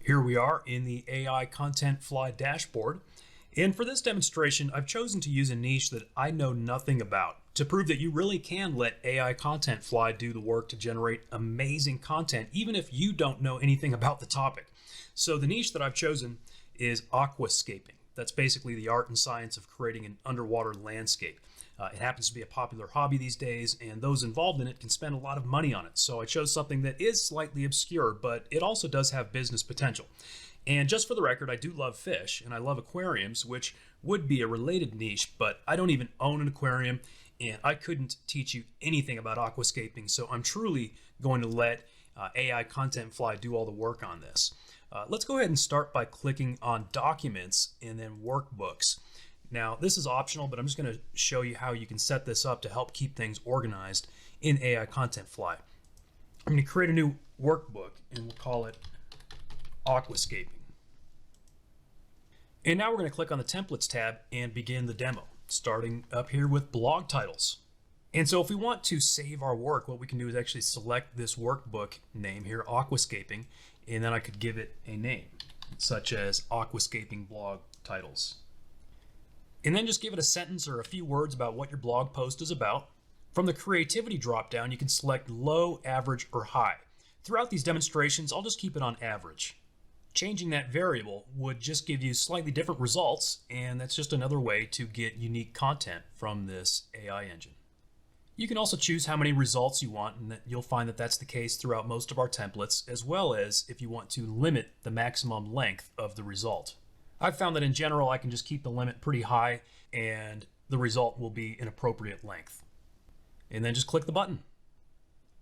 Here we are in the AIContentFly dashboard. And for this demonstration, I've chosen to use a niche that I know nothing about to prove that you really can let AIContentFly do the work to generate amazing content, even if you don't know anything about the topic. So the niche that I've chosen is aquascaping. That's basically the art and science of creating an underwater landscape. It happens to be a popular hobby these days, and those involved in it can spend a lot of money on it. So I chose something that is slightly obscure, but it also does have business potential. And just for the record, I do love fish, and I love aquariums, which would be a related niche, but I don't even own an aquarium, and I couldn't teach you anything about aquascaping, so I'm truly going to let AIContentFly do all the work on this. Let's go ahead and start by clicking on Documents and then Workbooks. Now, this is optional, but I'm just going to show you how you can set this up to help keep things organized in AIContentFly. I'm going to create a new workbook, and we'll call it Aquascaping. And now we're going to click on the Templates tab and begin the demo, starting up here with blog titles. And so if we want to save our work, what we can do is actually select this workbook name here, Aquascaping, and then I could give it a name, such as Aquascaping Blog Titles. And then just give it a sentence or a few words about what your blog post is about. From the creativity dropdown, you can select low, average, or high. Throughout these demonstrations, I'll just keep it on average. Changing that variable would just give you slightly different results, and that's just another way to get unique content from this AI engine. You can also choose how many results you want, and you'll find that that's the case throughout most of our templates, as well as if you want to limit the maximum length of the result. I've found that in general, I can just keep the limit pretty high and the result will be an appropriate length. And then just click the button.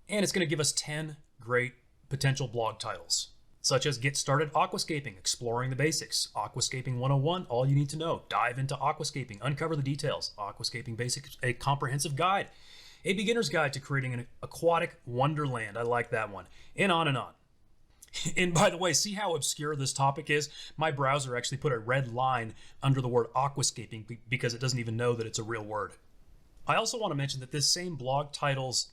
And it's going to give us 10 great potential blog titles, such as Get Started Aquascaping, Exploring the Basics, Aquascaping 101, All You Need to Know, Dive into Aquascaping, Uncover the Details, Aquascaping Basics, A Comprehensive Guide, A Beginner's Guide to Creating an Aquatic Wonderland. I like that one. And on and on. And by the way, see how obscure this topic is? My browser actually put a red line under the word aquascaping because it doesn't even know that it's a real word. I also want to mention that this same blog titles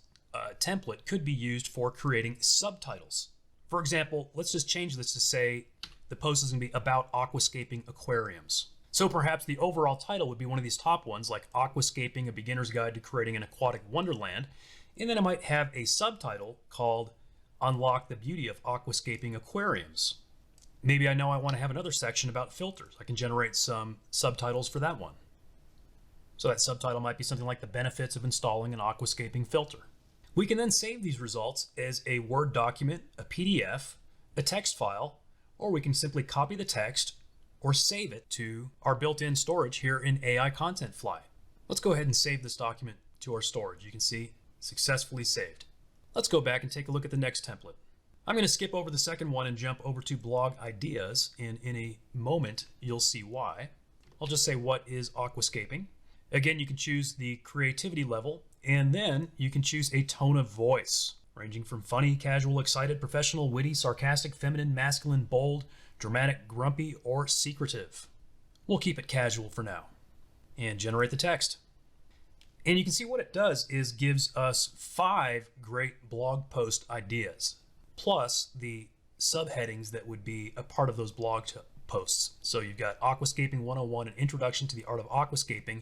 template could be used for creating subtitles. For example, let's just change this to say the post is going to be about aquascaping aquariums. So perhaps the overall title would be one of these top ones like Aquascaping, A Beginner's Guide to Creating an Aquatic Wonderland. And then I might have a subtitle called Unlock the Beauty of Aquascaping Aquariums. Maybe I know I want to have another section about filters. I can generate some subtitles for that one. So that subtitle might be something like The Benefits of Installing an Aquascaping Filter. We can then save these results as a Word document, a PDF, a text file, or we can simply copy the text or save it to our built-in storage here in AIContentFly. Let's go ahead and save this document to our storage. You can see successfully saved. Let's go back and take a look at the next template. I'm going to skip over the second one and jump over to blog ideas, and in a moment you'll see why. I'll just say, what is aquascaping? Again, you can choose the creativity level, and then you can choose a tone of voice, ranging from funny, casual, excited, professional, witty, sarcastic, feminine, masculine, bold, dramatic, grumpy, or secretive. We'll keep it casual for now. And generate the text. And you can see what it does is gives us 5 great blog post ideas, plus the subheadings that would be a part of those blog posts. So you've got Aquascaping 101, an introduction to the art of aquascaping.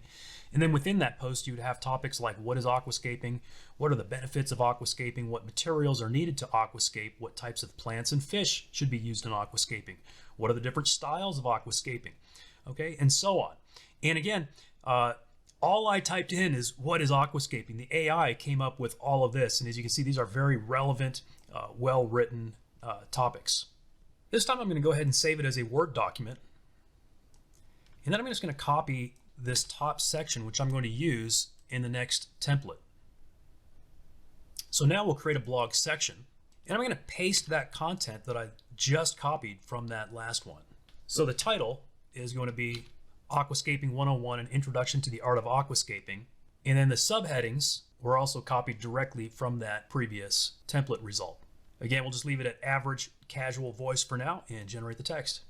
And then within that post, you'd have topics like what is aquascaping, what are the benefits of aquascaping, what materials are needed to aquascape, what types of plants and fish should be used in aquascaping, what are the different styles of aquascaping, okay, and so on. And again, all I typed in is what is aquascaping. The AI came up with all of this, and as you can see, these are very relevant, well-written topics. This time I'm going to go ahead and save it as a Word document, and then I'm just going to copy this top section, which I'm going to use in the next template. So now we'll create a blog section, and I'm going to paste that content that I just copied from that last one. So the title is going to be Aquascaping 101, an introduction to the art of aquascaping. And then the subheadings were also copied directly from that previous template result. Again, we'll just leave it at average casual voice for now and generate the text.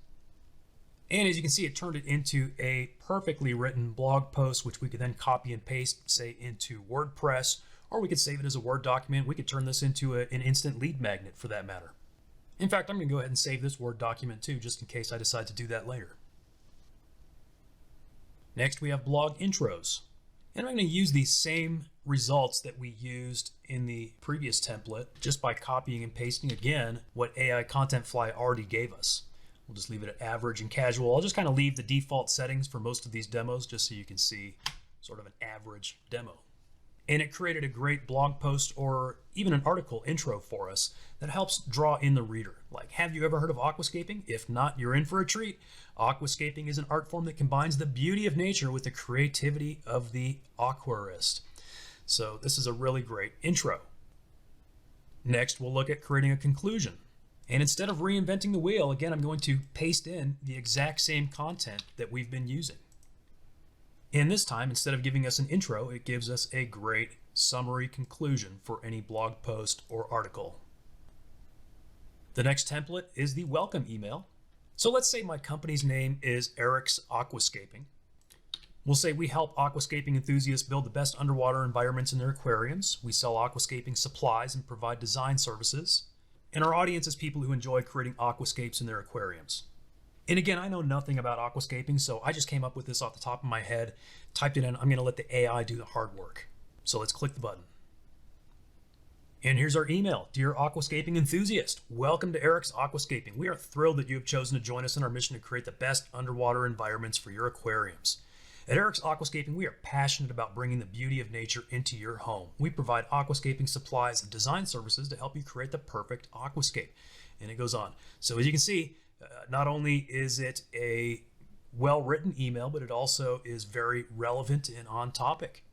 And as you can see, it turned it into a perfectly written blog post, which we could then copy and paste, say, into WordPress, or we could save it as a Word document. We could turn this into an instant lead magnet for that matter. In fact, I'm going to go ahead and save this Word document too, just in case I decide to do that later. Next, we have blog intros. And I'm going to use these same results that we used in the previous template just by copying and pasting again what AIContentFly already gave us. We'll just leave it at average and casual. I'll just kind of leave the default settings for most of these demos just so you can see sort of an average demo. And it created a great blog post or even an article intro for us that helps draw in the reader. Like, have you ever heard of aquascaping? If not, you're in for a treat. Aquascaping is an art form that combines the beauty of nature with the creativity of the aquarist. So this is a really great intro. Next, we'll look at creating a conclusion. And instead of reinventing the wheel, again, I'm going to paste in the exact same content that we've been using. And this time, instead of giving us an intro, it gives us a great summary conclusion for any blog post or article. The next template is the welcome email. So let's say my company's name is Eric's Aquascaping. We'll say we help aquascaping enthusiasts build the best underwater environments in their aquariums. We sell aquascaping supplies and provide design services. And our audience is people who enjoy creating aquascapes in their aquariums. And again, I know nothing about aquascaping, so I just came up with this off the top of my head, typed it in. I'm going to let the AI do the hard work. So let's click the button. And here's our email. Dear aquascaping enthusiast, welcome to Eric's Aquascaping. We are thrilled that you have chosen to join us in our mission to create the best underwater environments for your aquariums. At Eric's Aquascaping, we are passionate about bringing the beauty of nature into your home. We provide aquascaping supplies and design services to help you create the perfect aquascape. And it goes on. So as you can see, not only is it a well-written email, but it also is very relevant and on topic.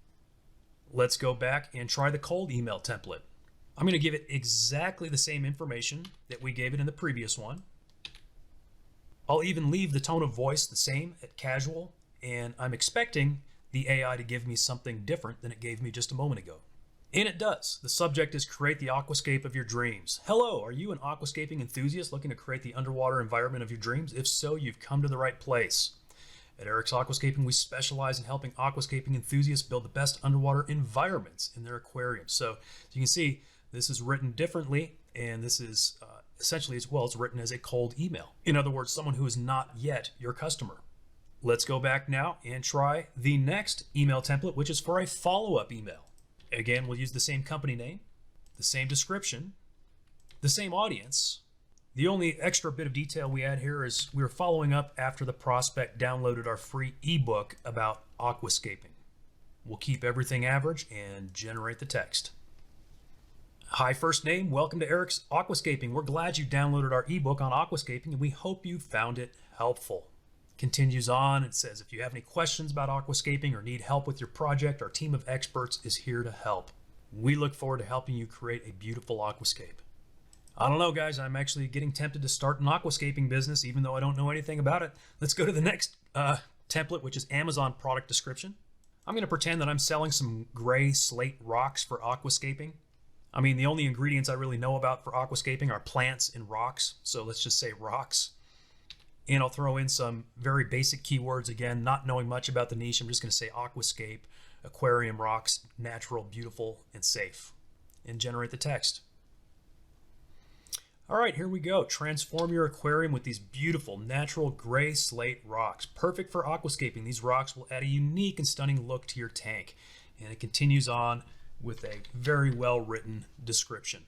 Let's go back and try the cold email template. I'm going to give it exactly the same information that we gave it in the previous one. I'll even leave the tone of voice the same at casual, and I'm expecting the AI to give me something different than it gave me just a moment ago. And it does. The subject is create the aquascape of your dreams. Hello, are you an aquascaping enthusiast looking to create the underwater environment of your dreams? If so, you've come to the right place. At Eric's Aquascaping, we specialize in helping aquascaping enthusiasts build the best underwater environments in their aquariums. So as you can see, this is written differently, and this is essentially as well, it's written as a cold email. In other words, someone who is not yet your customer. Let's go back now and try the next email template, which is for a follow-up email. Again, we'll use the same company name, the same description, the same audience. The only extra bit of detail we add here is we're following up after the prospect downloaded our free ebook about aquascaping. We'll keep everything average and generate the text. Hi, first name. Welcome to Eric's Aquascaping. We're glad you downloaded our ebook on aquascaping, and we hope you found it helpful. Continues on. It says, if you have any questions about aquascaping or need help with your project, our team of experts is here to help. We look forward to helping you create a beautiful aquascape. I don't know, guys. I'm actually getting tempted to start an aquascaping business, even though I don't know anything about it. Let's go to the next template, which is Amazon product description. I'm going to pretend that I'm selling some gray slate rocks for aquascaping. I mean, the only ingredients I really know about for aquascaping are plants and rocks. So let's just say rocks. And I'll throw in some very basic keywords again, not knowing much about the niche. I'm just going to say aquascape, aquarium rocks, natural, beautiful, and safe, and generate the text. All right, here we go. Transform your aquarium with these beautiful natural gray slate rocks. Perfect for aquascaping. These rocks will add a unique and stunning look to your tank. And it continues on with a very well written description.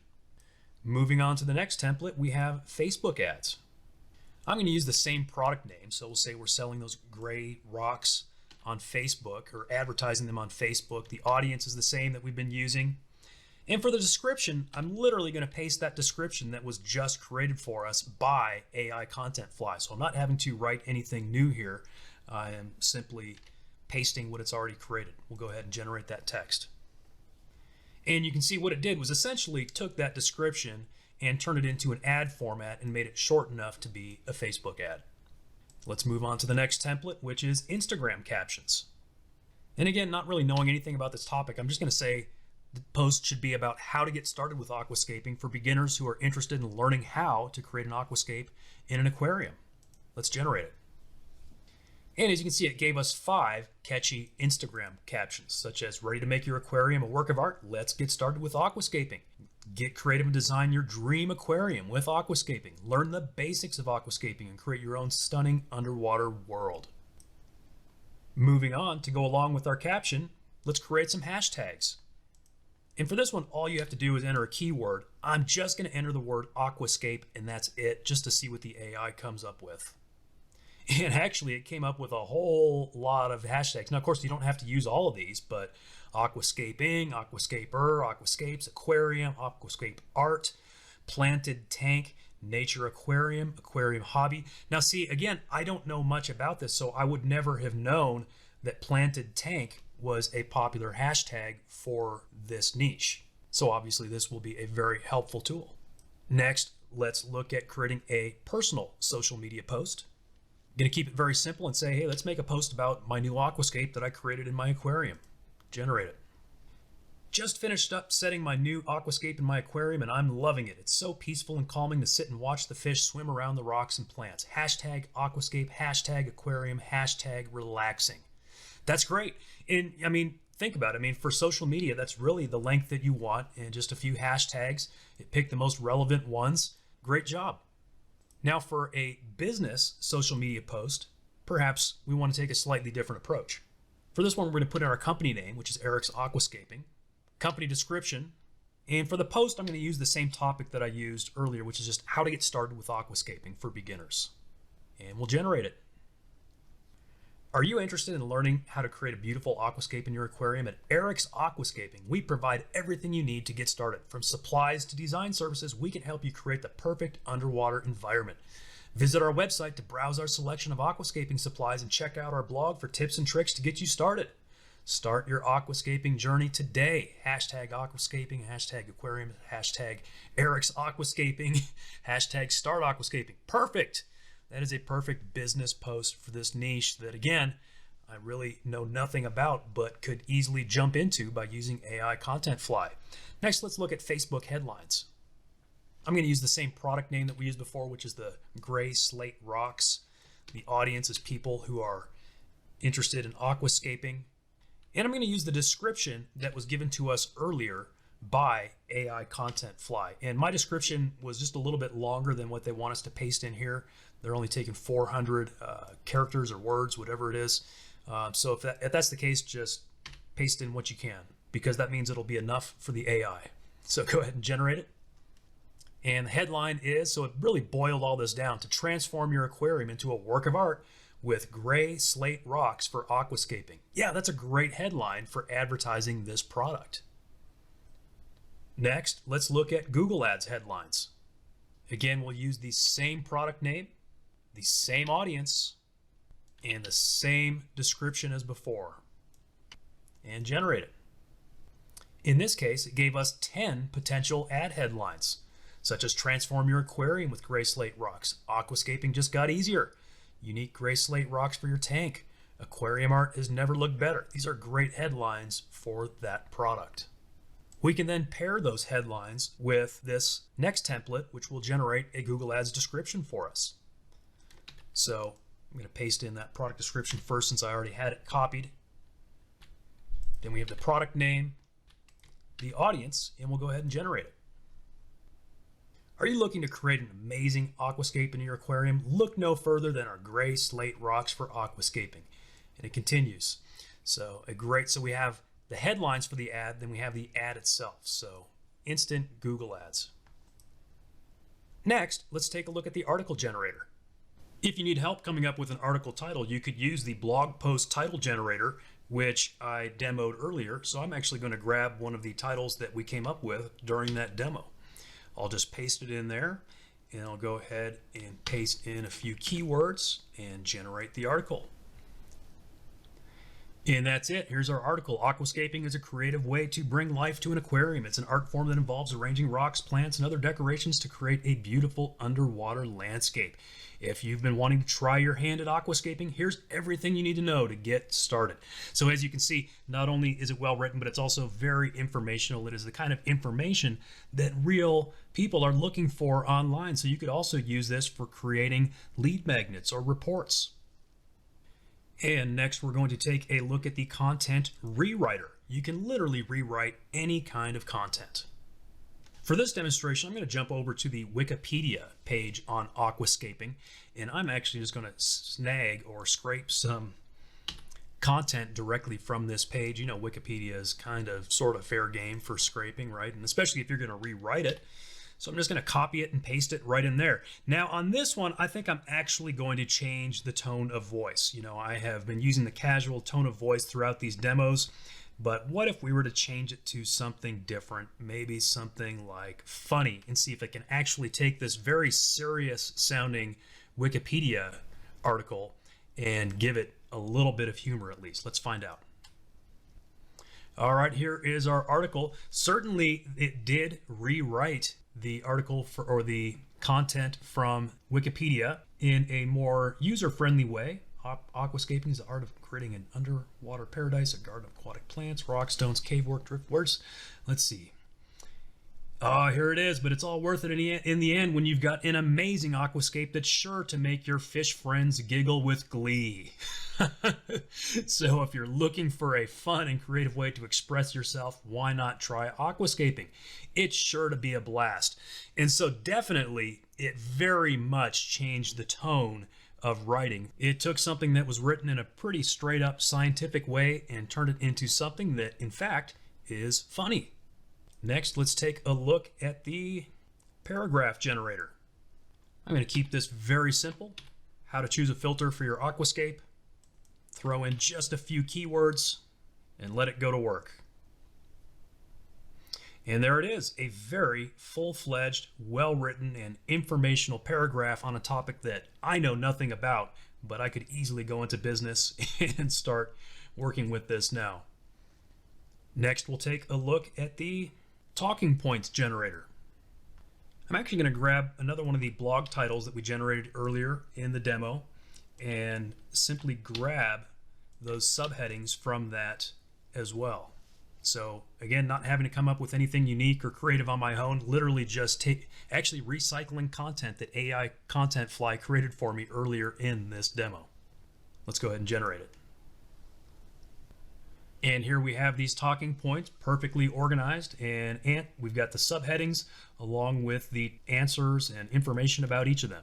Moving on to the next template, we have Facebook ads. I'm going to use the same product name. So we'll say we're selling those gray rocks on Facebook or advertising them on Facebook. The audience is the same that we've been using. And for the description, I'm literally going to paste that description that was just created for us by AIContentFly. So I'm not having to write anything new here. I am simply pasting what it's already created. We'll go ahead and generate that text. And you can see what it did was essentially took that description and turned it into an ad format and made it short enough to be a Facebook ad. Let's move on to the next template, which is Instagram captions. And again, not really knowing anything about this topic, I'm just going to say the post should be about how to get started with aquascaping for beginners who are interested in learning how to create an aquascape in an aquarium. Let's generate it. And as you can see, it gave us 5 catchy Instagram captions, such as ready to make your aquarium a work of art? Let's get started with aquascaping. Get creative and design your dream aquarium with aquascaping. Learn the basics of aquascaping and create your own stunning underwater world. Moving on, to go along with our caption, let's create some hashtags. And for this one, all you have to do is enter a keyword. I'm just going to enter the word aquascape, and that's it, just to see what the AI comes up with. And actually, it came up with a whole lot of hashtags. Now, of course, you don't have to use all of these, but aquascaping, aquascaper, aquascapes, aquarium, aquascape art, planted tank, nature aquarium, aquarium hobby. Now, see, again, I don't know much about this, so I would never have known that planted tank was a popular hashtag for this niche. So obviously, this will be a very helpful tool. Next, let's look at creating a personal social media post. I'm going to keep it very simple and say, hey, let's make a post about my new aquascape that I created in my aquarium. Generate it. Just finished up setting my new aquascape in my aquarium, and I'm loving it. It's so peaceful and calming to sit and watch the fish swim around the rocks and plants. Hashtag aquascape, hashtag aquarium, hashtag relaxing. That's great. And I mean, think about it. I mean, for social media, that's really the length that you want, and just a few hashtags. It picked the most relevant ones. Great job. Now, for a business social media post, perhaps we want to take a slightly different approach. For this one, we're going to put in our company name, which is Eric's Aquascaping, company description, and for the post, I'm going to use the same topic that I used earlier, which is just how to get started with aquascaping for beginners. And we'll generate it. Are you interested in learning how to create a beautiful aquascape in your aquarium? At Eric's Aquascaping, we provide everything you need to get started. From supplies to design services, we can help you create the perfect underwater environment. Visit our website to browse our selection of aquascaping supplies and check out our blog for tips and tricks to get you started. Start your aquascaping journey today. Hashtag aquascaping, hashtag aquarium, hashtag Eric's Aquascaping, hashtag start aquascaping. Perfect. That is a perfect business post for this niche that, again, I really know nothing about, but could easily jump into by using AIContentFly. Next, let's look at Facebook headlines. I'm going to use the same product name that we used before, which is the gray slate rocks. The audience is people who are interested in aquascaping. And I'm going to use the description that was given to us earlier by AIContentFly. And my description was just a little bit longer than what they want us to paste in here. They're only taking 400 characters or words, whatever it is. So if that's the case, just paste in what you can, because that means it'll be enough for the AI. So go ahead and generate it. And the headline is, so it really boiled all this down, to transform your aquarium into a work of art with gray slate rocks for aquascaping. Yeah, that's a great headline for advertising this product. Next, let's look at Google Ads headlines. Again, we'll use the same product name, the same audience, and the same description as before, and generate it. In this case, it gave us 10 potential ad headlines, such as transform your aquarium with gray slate rocks. Aquascaping just got easier. Unique gray slate rocks for your tank. Aquarium art has never looked better. These are great headlines for that product. We can then pair those headlines with this next template, which will generate a Google Ads description for us. So I'm going to paste in that product description first, since I already had it copied. Then we have the product name, the audience, and we'll go ahead and generate it. Are you looking to create an amazing aquascape in your aquarium? Look no further than our gray slate rocks for aquascaping. And it continues. So we have the headlines for the ad, then we have the ad itself. So instant Google Ads. Next, let's take a look at the article generator. If you need help coming up with an article title, you could use the blog post title generator, which I demoed earlier. So I'm actually going to grab one of the titles that we came up with during that demo. I'll just paste it in there, and I'll go ahead and paste in a few keywords and generate the article. And that's it. Here's our article. Aquascaping is a creative way to bring life to an aquarium. It's an art form that involves arranging rocks, plants, and other decorations to create a beautiful underwater landscape. If you've been wanting to try your hand at aquascaping, here's everything you need to know to get started. So as you can see, not only is it well written, but it's also very informational. It is the kind of information that real people are looking for online. So you could also use this for creating lead magnets or reports. And next, we're going to take a look at the content rewriter. You can literally rewrite any kind of content. For this demonstration, I'm going to jump over to the Wikipedia page on aquascaping, and I'm actually just going to snag or scrape some content directly from this page. You know, Wikipedia is kind of sort of fair game for scraping, right? And especially if you're going to rewrite it. So I'm just going to copy it and paste it right in there. Now on this one, I think I'm actually going to change the tone of voice. You know, I have been using the casual tone of voice throughout these demos, but what if we were to change it to something different? Maybe something like funny, and see if it can actually take this very serious sounding Wikipedia article and give it a little bit of humor at least. Let's find out. All right, here is our article. Certainly it did rewrite the article or the content from Wikipedia in a more user-friendly way. Aquascaping is the art of creating an underwater paradise, a garden of aquatic plants, rock, stones, cave work, driftwood. Let's see. Oh, here it is, but it's all worth it in the end when you've got an amazing aquascape that's sure to make your fish friends giggle with glee. So if you're looking for a fun and creative way to express yourself, why not try aquascaping? It's sure to be a blast. And so definitely, it very much changed the tone of writing. It took something that was written in a pretty straight up scientific way and turned it into something that, in fact, is funny. Next, let's take a look at the paragraph generator. I'm going to keep this very simple. How to choose a filter for your aquascape. Throw in just a few keywords and let it go to work. And there it is, a very full-fledged, well-written, and informational paragraph on a topic that I know nothing about, but I could easily go into business and start working with this now. Next, we'll take a look at the talking points generator. I'm actually going to grab another one of the blog titles that we generated earlier in the demo and simply grab those subheadings from that as well. So again, not having to come up with anything unique or creative on my own, literally just actually recycling content that AIContentFly created for me earlier in this demo. Let's go ahead and generate it. And here we have these talking points perfectly organized, and we've got the subheadings along with the answers and information about each of them.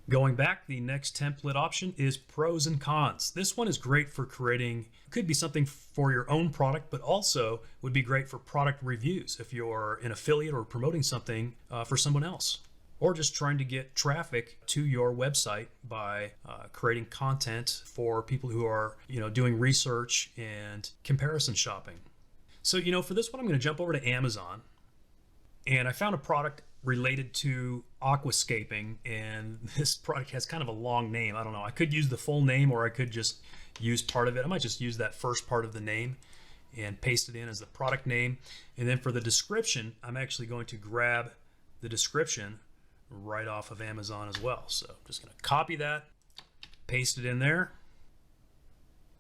Going back, the next template option is pros and cons. This one is great for creating, could be something for your own product, but also would be great for product reviews if you're an affiliate or promoting something for someone else, or just trying to get traffic to your website by creating content for people who are, doing research and comparison shopping. So, for this one, I'm going to jump over to Amazon, and I found a product related to aquascaping, and this product has kind of a long name. I don't know. I could use the full name, or I could just use part of it. I might just use that first part of the name and paste it in as the product name. And then for the description, I'm actually going to grab the description right off of Amazon as well. So I'm just going to copy that, paste it in there,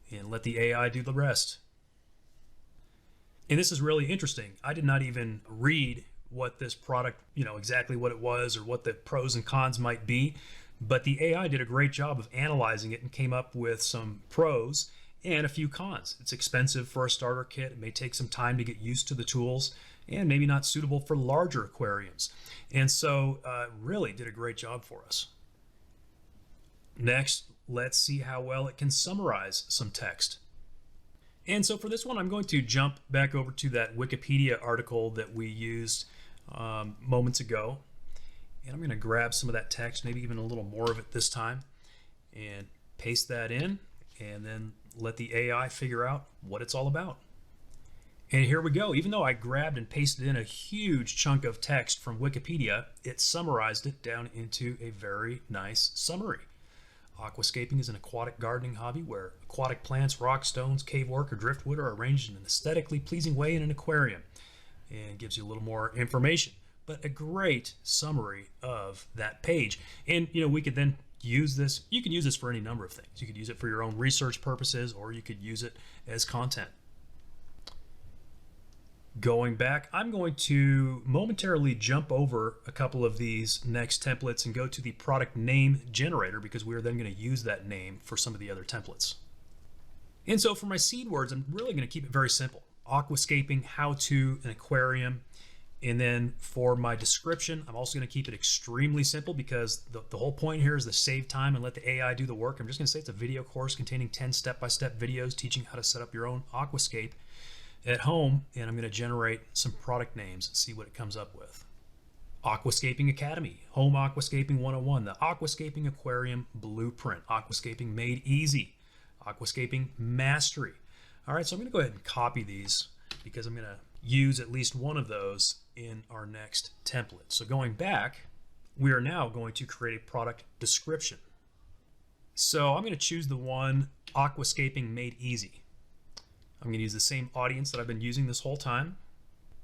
and let the AI do the rest. And this is really interesting. I did not even read what this product, exactly what it was or what the pros and cons might be, but the AI did a great job of analyzing it and came up with some pros and a few cons. It's expensive for a starter kit. It may take some time to get used to the tools, and maybe not suitable for larger aquariums. And so really did a great job for us. Next, let's see how well it can summarize some text. And so for this one, I'm going to jump back over to that Wikipedia article that we used moments ago. And I'm going to grab some of that text, maybe even a little more of it this time, and paste that in, and then let the AI figure out what it's all about. And here we go. Even though I grabbed and pasted in a huge chunk of text from Wikipedia, it summarized it down into a very nice summary. Aquascaping is an aquatic gardening hobby where aquatic plants, rock, stones, cave work, or driftwood are arranged in an aesthetically pleasing way in an aquarium. And gives you a little more information, but a great summary of that page. And we could then use this. You can use this for any number of things. You could use it for your own research purposes, or you could use it as content. Going back, I'm going to momentarily jump over a couple of these next templates and go to the product name generator, because we're then going to use that name for some of the other templates. And so for my seed words, I'm really going to keep it very simple. aquascaping, how to, an aquarium. And then for my description, I'm also going to keep it extremely simple because the whole point here is to save time and let the AI do the work. I'm just going to say it's a video course containing 10 step-by-step videos teaching how to set up your own aquascape at home. And I'm going to generate some product names and see what it comes up with. Aquascaping Academy, Home Aquascaping 101, the Aquascaping Aquarium Blueprint, Aquascaping Made Easy, Aquascaping Mastery. All right, so I'm going to go ahead and copy these because I'm going to use at least one of those in our next template. So going back, we are now going to create a product description. So I'm going to choose the one Aquascaping Made Easy. I'm going to use the same audience that I've been using this whole time.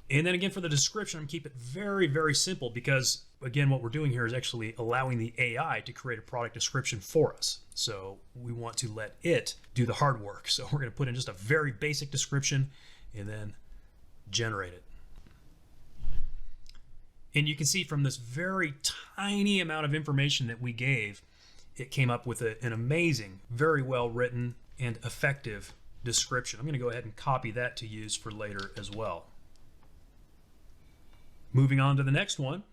And then again, for the description, I'm going to keep it very, very simple because, again, what we're doing here is actually allowing the AI to create a product description for us. So we want to let it do the hard work. So we're going to put in just a very basic description and then generate it. And you can see from this very tiny amount of information that we gave, it came up with an amazing, very well written and effective description. I'm going to go ahead and copy that to use for later as well. Moving on to the next one,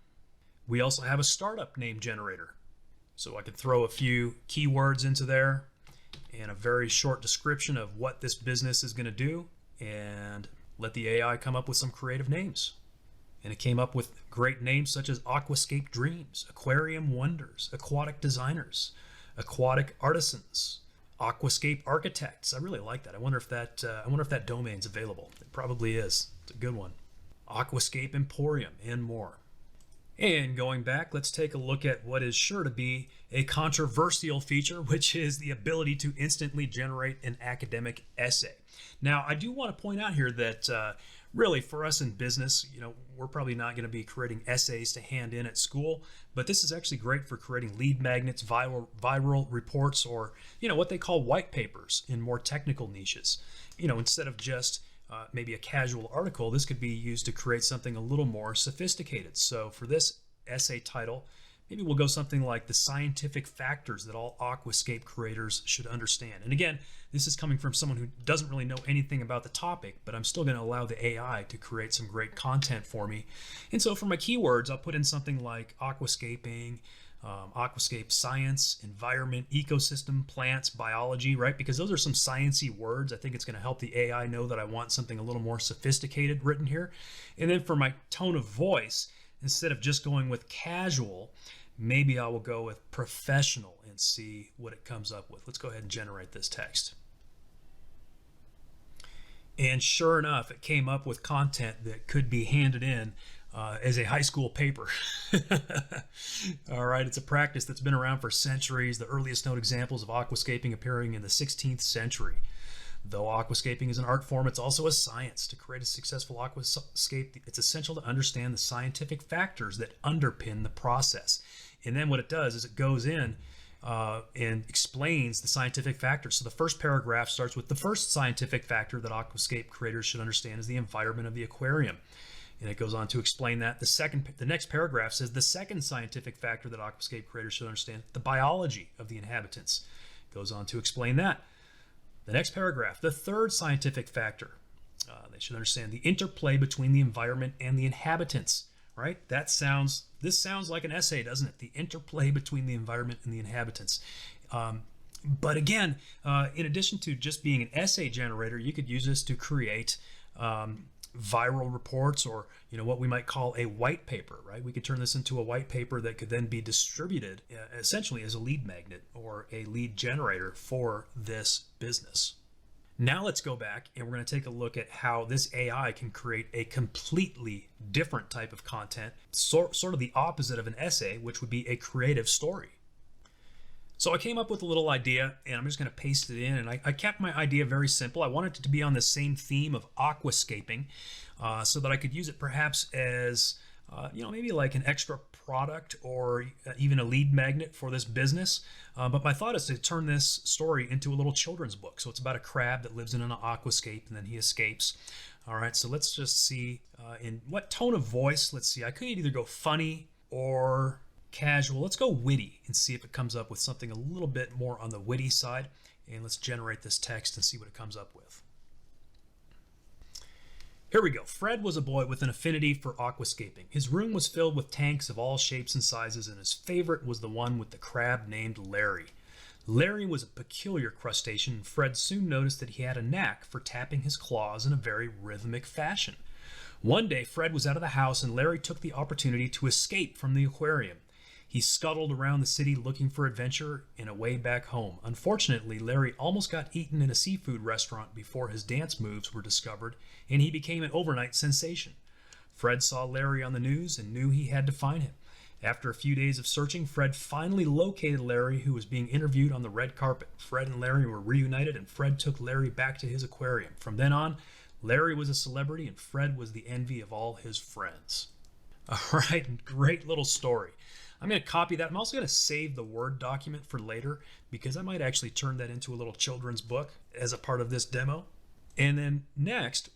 we also have a startup name generator. So I could throw a few keywords into there and a very short description of what this business is going to do and let the AI come up with some creative names. And it came up with great names such as Aquascape Dreams, Aquarium Wonders, Aquatic Designers, Aquatic Artisans, Aquascape Architects. I really like that. I wonder if that domain's available. It probably is. It's a good one. Aquascape Emporium, and more. And going back, let's take a look at what is sure to be a controversial feature, which is the ability to instantly generate an academic essay. Now, I do want to point out here that really for us in business, we're probably not going to be creating essays to hand in at school, but this is actually great for creating lead magnets, viral reports, or what they call white papers in more technical niches. Instead of just maybe a casual article, this could be used to create something a little more sophisticated. So for this essay title, maybe we'll go something like the scientific factors that all aquascape creators should understand. And again, this is coming from someone who doesn't really know anything about the topic, but I'm still going to allow the AI to create some great content for me. And so for my keywords, I'll put in something like aquascaping, aquascape science, environment, ecosystem, plants, biology, right? Because those are some sciencey words. I think it's going to help the AI know that I want something a little more sophisticated written here. And then for my tone of voice, instead of just going with casual, maybe I will go with professional and see what it comes up with. Let's go ahead and generate this text. And sure enough, it came up with content that could be handed in as a high school paper. All right, it's a practice that's been around for centuries. The earliest known examples of aquascaping appearing in the 16th century. Though aquascaping is an art form, it's also a science. To create a successful aquascape, it's essential to understand the scientific factors that underpin the process. And then what it does is it goes in and explains the scientific factors. So the first paragraph starts with the first scientific factor that aquascape creators should understand is the environment of the aquarium. And it goes on to explain that. The next paragraph says the second scientific factor that aquascape creators should understand, the biology of the inhabitants. It goes on to explain that. The next paragraph, the third scientific factor, they should understand the interplay between the environment and the inhabitants, right? This sounds like an essay, doesn't it? The interplay between the environment and the inhabitants. But again, in addition to just being an essay generator, you could use this to create viral reports, or what we might call a white paper, right? We could turn this into a white paper that could then be distributed essentially as a lead magnet or a lead generator for this business. Now let's go back and we're going to take a look at how this AI can create a completely different type of content, sort of the opposite of an essay, which would be a creative story. So I came up with a little idea, and I'm just going to paste it in, and I kept my idea very simple. I wanted it to be on the same theme of aquascaping, so that I could use it perhaps as, maybe like an extra product or even a lead magnet for this business. But my thought is to turn this story into a little children's book. So it's about a crab that lives in an aquascape, and then he escapes. All right, so let's just see in what tone of voice. Let's see, I could either go funny or casual. Let's go witty and see if it comes up with something a little bit more on the witty side. And let's generate this text and see what it comes up with. Here we go. Fred was a boy with an affinity for aquascaping. His room was filled with tanks of all shapes and sizes, and his favorite was the one with the crab named Larry. Larry was a peculiar crustacean, and Fred soon noticed that he had a knack for tapping his claws in a very rhythmic fashion. One day, Fred was out of the house, and Larry took the opportunity to escape from the aquarium. He scuttled around the city looking for adventure and a way back home. Unfortunately, Larry almost got eaten in a seafood restaurant before his dance moves were discovered, and he became an overnight sensation. Fred saw Larry on the news and knew he had to find him. After a few days of searching, Fred finally located Larry, who was being interviewed on the red carpet. Fred and Larry were reunited, and Fred took Larry back to his aquarium. From then on, Larry was a celebrity, and Fred was the envy of all his friends. All right, great little story. I'm going to copy that. I'm also going to save the Word document for later because I might actually turn that into a little children's book as a part of this demo. And then next,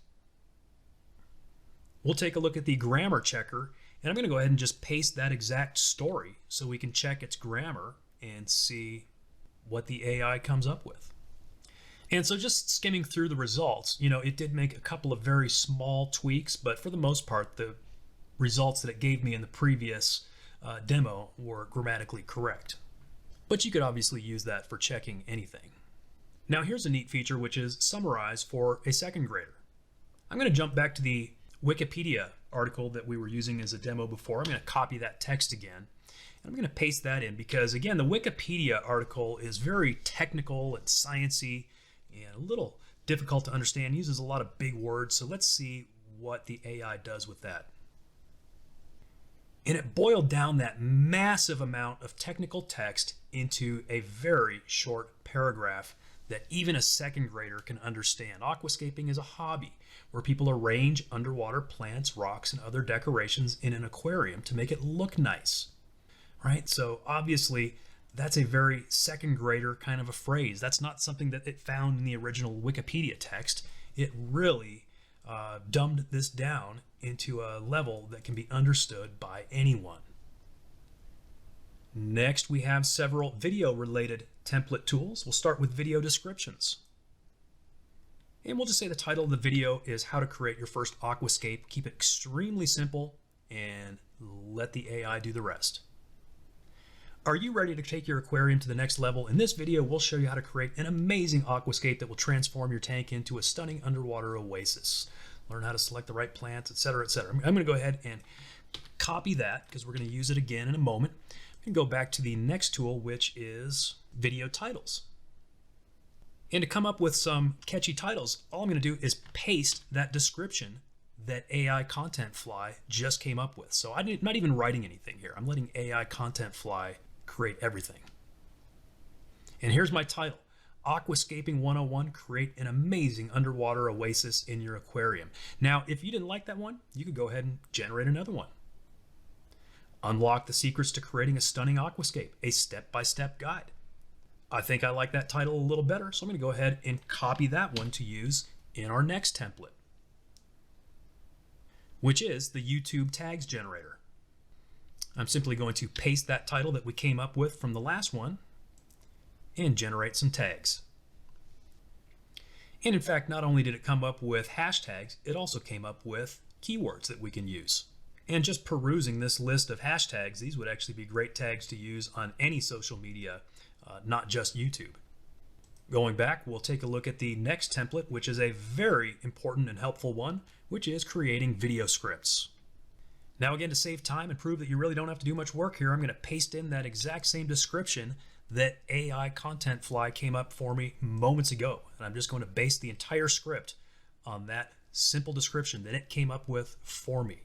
we'll take a look at the grammar checker. And I'm going to go ahead and just paste that exact story so we can check its grammar and see what the AI comes up with. And so just skimming through the results, it did make a couple of very small tweaks, but for the most part, the results that it gave me in the previous demo were grammatically correct. But you could obviously use that for checking anything. Now here's a neat feature, which is summarize for a second grader. I'm going to jump back to the Wikipedia article that we were using as a demo before. I'm going to copy that text again, and I'm going to paste that in because, again, the Wikipedia article is very technical and sciencey and a little difficult to understand, uses a lot of big words. So let's see what the AI does with that. And it boiled down that massive amount of technical text into a very short paragraph that even a second grader can understand. Aquascaping is a hobby where people arrange underwater plants, rocks, and other decorations in an aquarium to make it look nice, right? So obviously that's a very second grader kind of a phrase. That's not something that it found in the original Wikipedia text. It really dumbed this down into a level that can be understood by anyone. Next, we have several video-related template tools. We'll start with video descriptions. And we'll just say the title of the video is how to create your first aquascape. Keep it extremely simple and let the AI do the rest. Are you ready to take your aquarium to the next level? In this video, we'll show you how to create an amazing aquascape that will transform your tank into a stunning underwater oasis. Learn how to select the right plants, etc., etc. I'm going to go ahead and copy that because we're going to use it again in a moment. And go back to the next tool, which is video titles. And to come up with some catchy titles, all I'm going to do is paste that description that AIContentFly just came up with. So I'm not even writing anything here. I'm letting AIContentFly create everything. And here's my title. Aquascaping 101, create an amazing underwater oasis in your aquarium. Now, if you didn't like that one, you could go ahead and generate another one. Unlock the secrets to creating a stunning aquascape, a step-by-step guide. I think I like that title a little better, so I'm going to go ahead and copy that one to use in our next template, which is the YouTube tags generator. I'm simply going to paste that title that we came up with from the last one and generate some tags. And in fact, not only did it come up with hashtags, it also came up with keywords that we can use. And just perusing this list of hashtags, these would actually be great tags to use on any social media, not just YouTube. Going back, we'll take a look at the next template, which is a very important and helpful one, which is creating video scripts. Now again, to save time and prove that you really don't have to do much work here, I'm going to paste in that exact same description that AIContentFly came up for me moments ago. And I'm just going to base the entire script on that simple description that it came up with for me.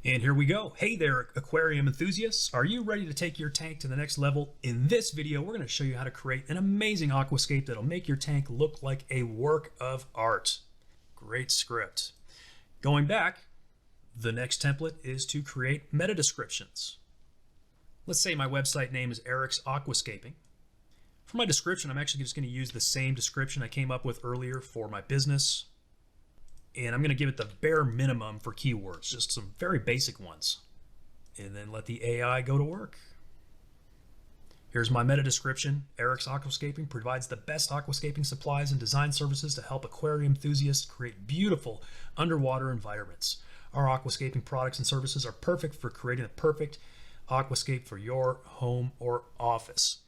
And here we go. Hey there, aquarium enthusiasts. Are you ready to take your tank to the next level? In this video, we're going to show you how to create an amazing aquascape that'll make your tank look like a work of art. Great script. Going back, the next template is to create meta descriptions. Let's say my website name is Eric's Aquascaping. For my description, I'm actually just going to use the same description I came up with earlier for my business. And I'm going to give it the bare minimum for keywords, just some very basic ones. And then let the AI go to work. Here's my meta description. Eric's Aquascaping provides the best aquascaping supplies and design services to help aquarium enthusiasts create beautiful underwater environments. Our aquascaping products and services are perfect for creating a perfect aquascape for your home or office.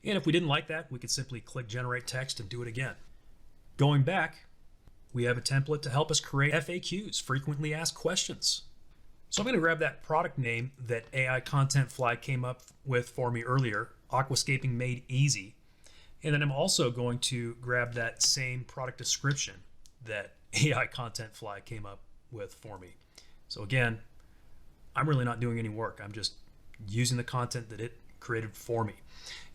And if we didn't like that, we could simply click generate text and do it again. Going back, we have a template to help us create FAQs, frequently asked questions. So I'm going to grab that product name that AIContentFly came up with for me earlier, Aquascaping Made Easy. And then I'm also going to grab that same product description that AIContentFly came up with for me. So again, I'm really not doing any work. I'm just using the content that it created for me.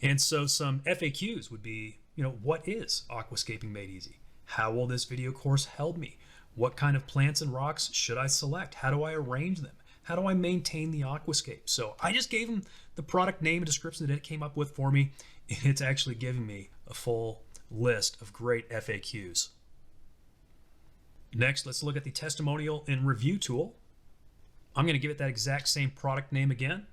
And so some FAQs would be, what is Aquascaping Made Easy? How will this video course help me? What kind of plants and rocks should I select? How do I arrange them? How do I maintain the aquascape? So I just gave them the product name and description that it came up with for me, and it's actually giving me a full list of great FAQs. Next, let's look at the testimonial and review tool. I'm going to give it that exact same product name again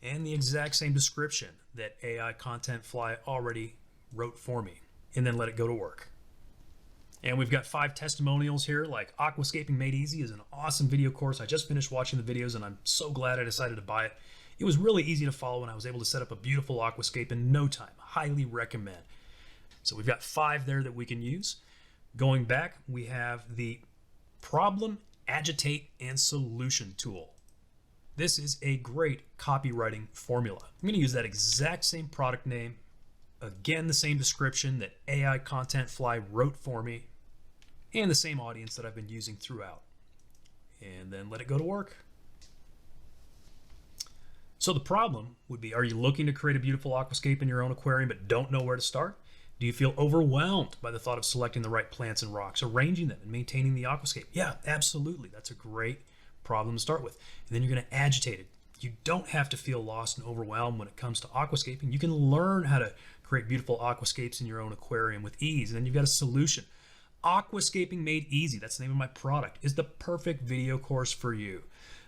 and the exact same description that AIContentFly already wrote for me, and then let it go to work. And we've got 5 testimonials here, like Aquascaping Made Easy is an awesome video course. I just finished watching the videos and I'm so glad I decided to buy it. It was really easy to follow and I was able to set up a beautiful aquascape in no time. Highly recommend. So we've got 5 there that we can use. Going back, we have the Problem, Agitate, and Solution tool. This is a great copywriting formula. I'm going to use that exact same product name, again the same description that AIContentFly wrote for me, and the same audience that I've been using throughout. And then let it go to work. So the problem would be, are you looking to create a beautiful aquascape in your own aquarium but don't know where to start? Do you feel overwhelmed by the thought of selecting the right plants and rocks, arranging them, and maintaining the aquascape? Yeah, absolutely. That's a great problem to start with. And then you're going to agitate it. You don't have to feel lost and overwhelmed when it comes to aquascaping. You can learn how to create beautiful aquascapes in your own aquarium with ease. And then you've got a solution. Aquascaping Made Easy, that's the name of my product, is the perfect video course for you.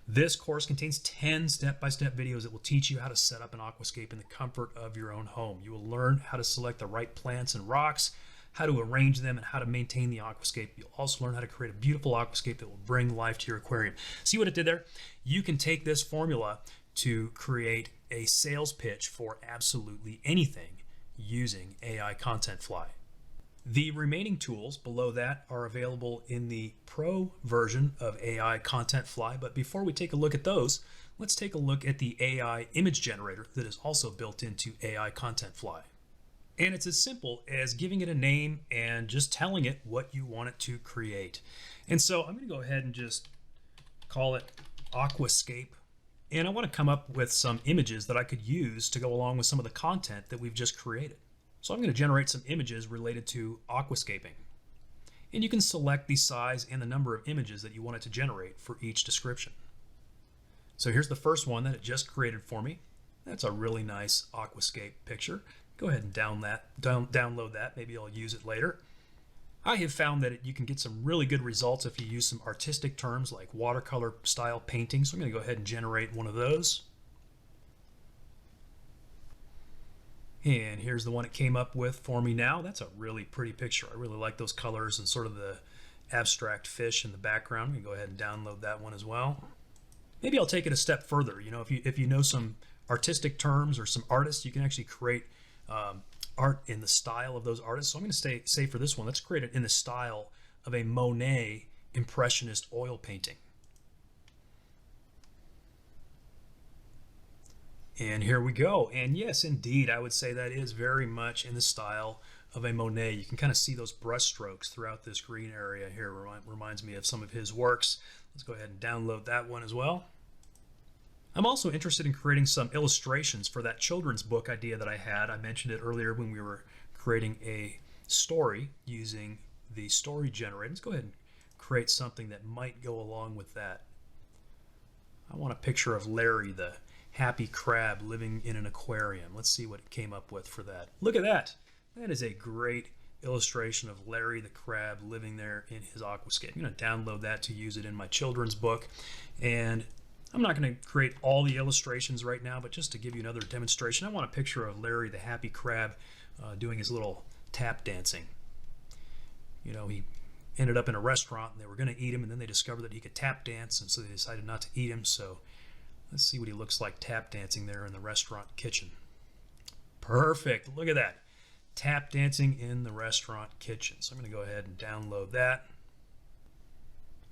This course contains 10 step-by-step videos that will teach you how to set up an aquascape in the comfort of your own home. You will learn how to select the right plants and rocks, how to arrange them, and how to maintain the aquascape. You'll also learn how to create a beautiful aquascape that will bring life to your aquarium. See what it did there? You can take this formula to create a sales pitch for absolutely anything using AIContentFly. The remaining tools below that are available in the Pro version of AIContentFly, but before we take a look at those, let's take a look at the AI image generator that is also built into AIContentFly. And it's as simple as giving it a name and just telling it what you want it to create. And so I'm going to go ahead and just call it Aquascape. And I want to come up with some images that I could use to go along with some of the content that we've just created. So I'm going to generate some images related to aquascaping. And you can select the size and the number of images that you want it to generate for each description. So here's the first one that it just created for me. That's a really nice aquascape picture. Go ahead and download that. Maybe I'll use it later. I have found that you can get some really good results if you use some artistic terms like watercolor style painting. So I'm going to go ahead and generate one of those. And here's the one it came up with for me now. That's a really pretty picture. I really like those colors and sort of the abstract fish in the background. I'm going to go ahead and download that one as well. Maybe I'll take it a step further. If you know some artistic terms or some artists, you can actually create art in the style of those artists. So I'm going to say for this one, let's create it in the style of a Monet Impressionist oil painting. And here we go. And yes, indeed, I would say that is very much in the style of a Monet. You can kind of see those brush strokes throughout this green area here. Reminds me of some of his works. Let's go ahead and download that one as well. I'm also interested in creating some illustrations for that children's book idea that I had. I mentioned it earlier when we were creating a story using the story generator. Let's go ahead and create something that might go along with that. I want a picture of Larry, the happy crab living in an aquarium. Let's see what it came up with for that. Look at that. That is a great illustration of Larry the crab living there in his aquascape. I'm going to download that to use it in my children's book. And I'm not going to create all the illustrations right now, but just to give you another demonstration, I want a picture of Larry the happy crab doing his little tap dancing. You know, he ended up in a restaurant and they were going to eat him, and then they discovered that he could tap dance, and so they decided not to eat him. So let's see what he looks like tap dancing there in the restaurant kitchen. Perfect. Look at that. Tap dancing in the restaurant kitchen. So I'm going to go ahead and download that.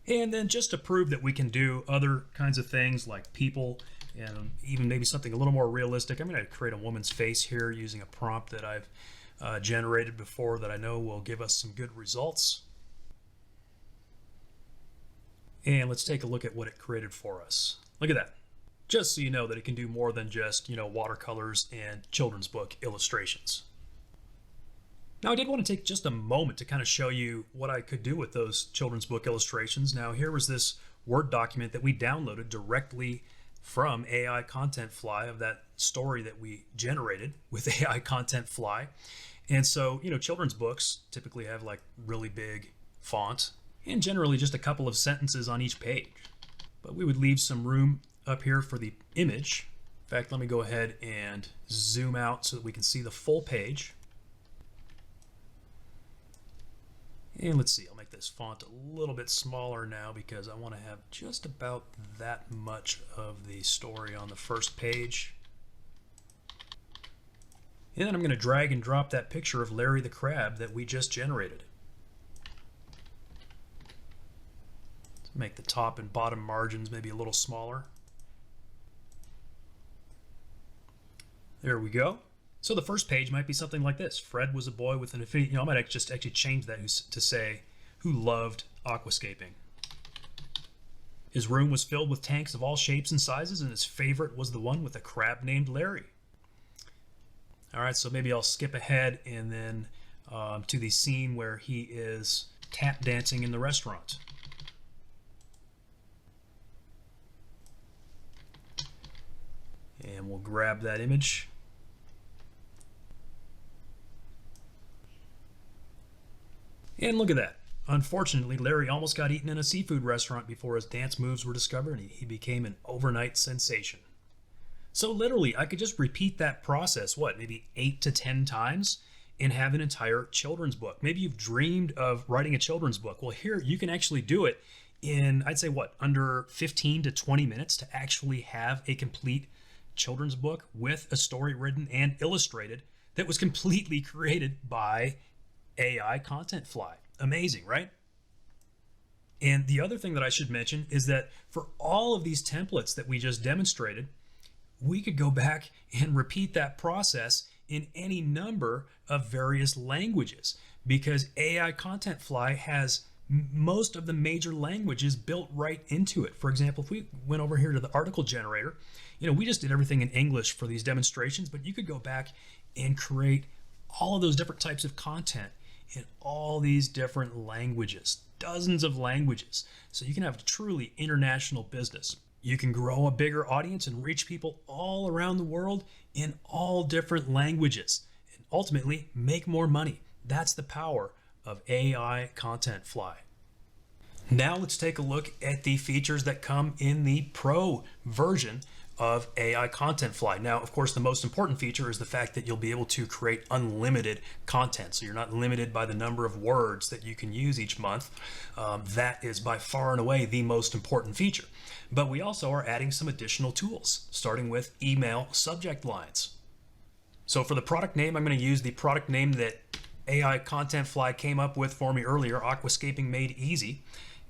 And then just to prove that we can do other kinds of things like people and even maybe something a little more realistic, I'm going to create a woman's face here using a prompt that I've generated before that I know will give us some good results. And let's take a look at what it created for us. Look at that. Just so you know that it can do more than just, watercolors and children's book illustrations. Now, I did want to take just a moment to kind of show you what I could do with those children's book illustrations. Now, here was this Word document that we downloaded directly from AIContentFly of that story that we generated with AIContentFly. And so, children's books typically have like really big font and generally just a couple of sentences on each page. But we would leave some room up here for the image. In fact, let me go ahead and zoom out so that we can see the full page. And let's see, I'll make this font a little bit smaller now because I want to have just about that much of the story on the first page. And then I'm going to drag and drop that picture of Larry the Crab that we just generated. Let's make the top and bottom margins maybe a little smaller. There we go. So the first page might be something like this. Fred was a boy with an affinity. I might just actually change that to say, who loved aquascaping. His room was filled with tanks of all shapes and sizes, and his favorite was the one with a crab named Larry. All right, so maybe I'll skip ahead and then to the scene where he is tap dancing in the restaurant. And we'll grab that image. And look at that. Unfortunately, Larry almost got eaten in a seafood restaurant before his dance moves were discovered, and he became an overnight sensation. So literally, I could just repeat that process, maybe 8 to 10 times, and have an entire children's book. Maybe you've dreamed of writing a children's book. Well, here you can actually do it in, I'd say under 15 to 20 minutes to actually have a complete children's book with a story written and illustrated that was completely created by AIContentFly. Amazing, right? And the other thing that I should mention is that for all of these templates that we just demonstrated, we could go back and repeat that process in any number of various languages because AIContentFly has most of the major languages built right into it. For example, if we went over here to the article generator, we just did everything in English for these demonstrations, but you could go back and create all of those different types of content in all these different languages, dozens of languages. So you can have a truly international business. You can grow a bigger audience and reach people all around the world in all different languages and ultimately make more money. That's the power of AIContentFly. Now let's take a look at the features that come in the Pro version of AIContentFly. Now, of course, the most important feature is the fact that you'll be able to create unlimited content. So you're not limited by the number of words that you can use each month. That is by far and away the most important feature. But we also are adding some additional tools, starting with email subject lines. So for the product name, I'm going to use the product name that AIContentFly came up with for me earlier, Aquascaping Made Easy.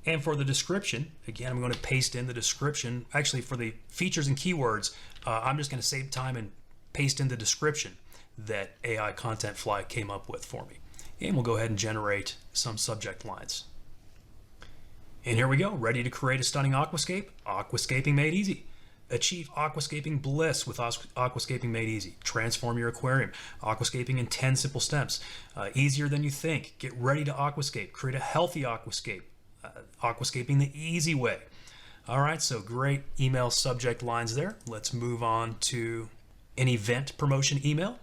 And for the description, again, I'm going to paste in the description. Actually, for the features and keywords, I'm just going to save time and paste in the description that AIContentFly came up with for me. And we'll go ahead and generate some subject lines. And here we go, ready to create a stunning aquascape. Aquascaping Made Easy. Achieve aquascaping bliss with Aquascaping Made Easy. Transform your aquarium. Aquascaping in 10 simple steps. Easier than you think. Get ready to aquascape. Create a healthy aquascape. Aquascaping the easy way. All right, so great email subject lines there. Let's move on to an event promotion email.